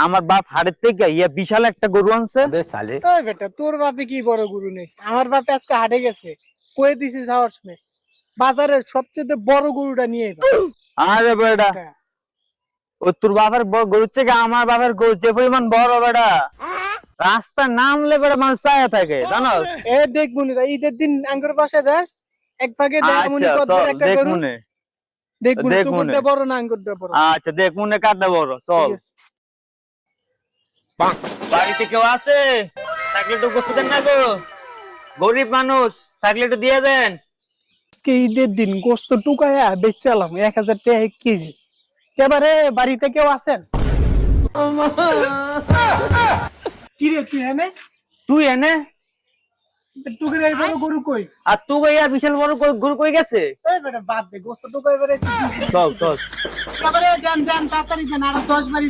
আমার বাপ হাটের থেকে ইয়া বিশাল একটা গরু আনছে। ওই বেটা তোর বাপে কি বড় গরু নেই, আমার বাপে আজকে হাটে গেছে, কয়ে দিছিস যাওয়ার সময় বাজারের সবচেয়ে বড় গরুটা নিয়ে এলো। আরে বেটা ও তোর বাবার গরুর থেকে আমার বাবার গরু যে পরিমাণ বড় বেটা, রাস্তা নামলে বেটা মানুষ চায়া থাকে জানো। এ দেখ মুনি ঈদের দিন আঙ্গুর বাসায় যাস, এক ভাগে দেখামুনি কত একটা দেখ গরু, মনে দেখ মুনি দেখ মনে। তোরটা বড় না আঙ্গুরটা বড়। আচ্ছা দেখ মনে কাটটা বড়, চল। বাড়িতে কেউ আছে থাকলে একটু গোস্ত দেন না গো, গরিব মানুষ থাকলে একটু দিয়ে দেন। আজকে ঈদের দিন গোস্ত টুকায়া বেচালাম 1000 টাকা এক কেজি। এবারে বাড়িতে কেউ আছেন? কি রে তুই এনে তুই এনে টুকে এই বড় গরু কই? আর তুই ইয়া বিশাল বড় গরু কই গেছে? এই বেটা বাদ দে, গোস্ত টুকাই এবারে চল চল। এবারে দেন দেন তাড়াতাড়ি দেন, আর 10 বারি